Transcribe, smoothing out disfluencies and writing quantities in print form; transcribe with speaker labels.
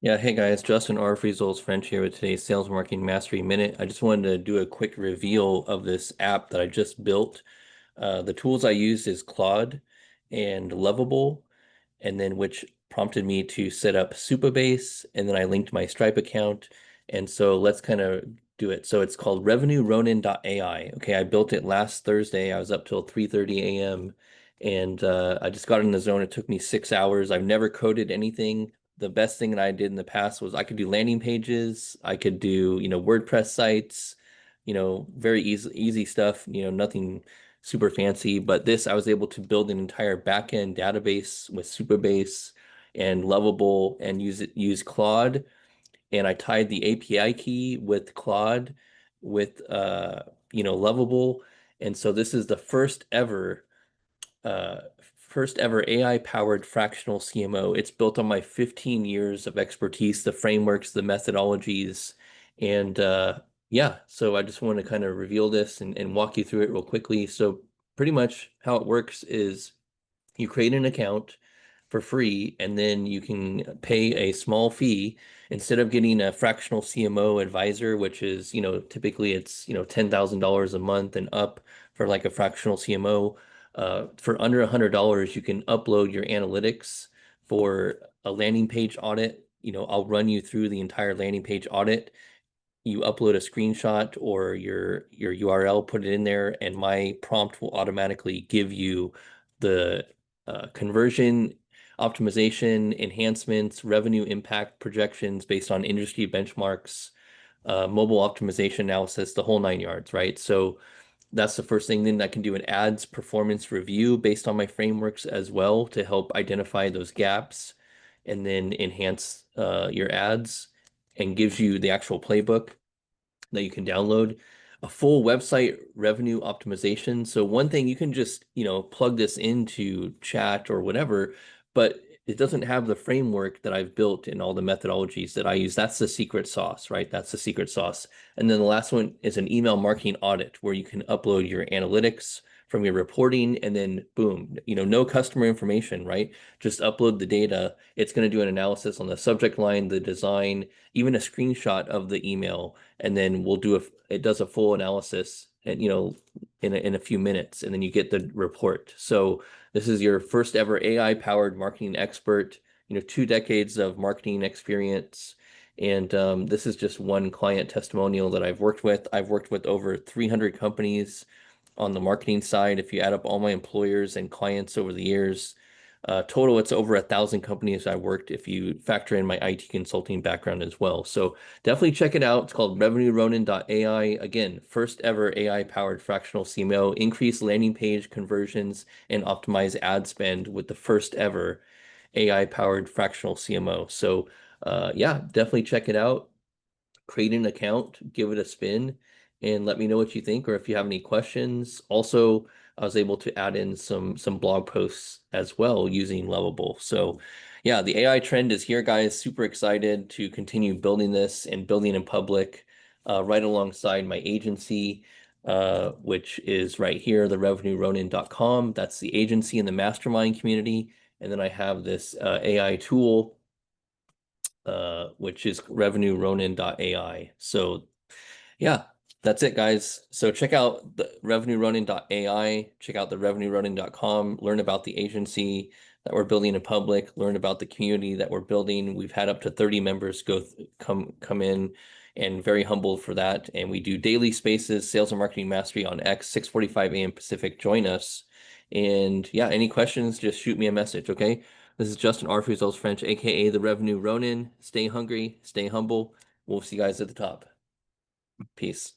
Speaker 1: Yeah, hey guys, Justin R. Results French here with today's Sales Marketing Mastery Minute. I just wanted to do a quick reveal of this app that I just built. The tools I used is Claude and Lovable, and then which prompted me to set up Supabase, and then I linked my Stripe account. And so let's kind of do it. So it's called RevenueRonin.ai. Okay, I built it last Thursday. I was up till 3:30 a.m. and I just got in the zone. It took me 6 hours. I've never coded anything. The best thing that I did in the past was I could do landing pages. I could do, WordPress sites, very easy stuff, nothing super fancy. But this, I was able to build an entire backend database with Supabase and Lovable and use Claude. And I tied the API key with Claude with Lovable. And so this is the uh, first ever AI-powered fractional CMO. It's built on my 15 years of expertise, the frameworks, the methodologies, and yeah, so I just want to kind of reveal this and walk you through it real quickly. So pretty much how it works is you create an account for free, and then you can pay a small fee instead of getting a fractional CMO advisor, which is, typically it's, $10,000 a month and up for like a fractional CMO. For under $100, you can upload your analytics for a landing page audit. I'll run you through the entire landing page audit. You upload a screenshot or your URL, put it in there, and my prompt will automatically give you the conversion optimization, enhancements, revenue impact projections based on industry benchmarks, mobile optimization analysis, the whole nine yards, right? So that's the first thing. Then I can do an ads performance review based on my frameworks as well to help identify those gaps and then enhance your ads and gives you the actual playbook that you can download, a full website revenue optimization. So one thing you can just, plug this into chat or whatever, but it doesn't have the framework that I've built and all the methodologies that I use. That's the secret sauce, right? That's the secret sauce. And then the last one is an email marketing audit where you can upload your analytics from your reporting and then boom, no customer information, right? Just upload the data. It's going to do an analysis on the subject line, the design, even a screenshot of the email, and then it does a full analysis and in a few minutes, and then you get the report. So this is your first ever AI powered marketing expert, 2 decades of marketing experience. And this is just one client testimonial that I've worked with. I've worked with over 300 companies on the marketing side. If you add up all my employers and clients over the years, total, it's over 1,000 companies I worked if you factor in my IT consulting background as well. So definitely check it out. It's called RevenueRonin.ai. Again, first ever AI-powered fractional CMO, increase landing page conversions and optimize ad spend with the first ever AI-powered fractional CMO. So yeah, definitely check it out. Create an account, give it a spin, and let me know what you think or if you have any questions. Also, I was able to add in some blog posts as well using Lovable. So yeah, the AI trend is here, guys. Super excited to continue building this and building in public right alongside my agency, which is right here, the RevenueRonin.com. That's the agency and the mastermind community. And then I have this AI tool which is RevenueRonin.ai. So yeah, that's it, guys. So check out the RevenueRonin.ai, check out the RevenueRonin.com, learn about the agency that we're building in public, learn about the community that we're building. We've had up to 30 members come in, and very humbled for that. And we do daily spaces, sales and marketing mastery on X, 6:45 a.m. Pacific. Join us. And yeah, any questions, just shoot me a message, okay? This is Justin R. Results French, aka the Revenue Ronin. Stay hungry, stay humble. We'll see you guys at the top. Peace.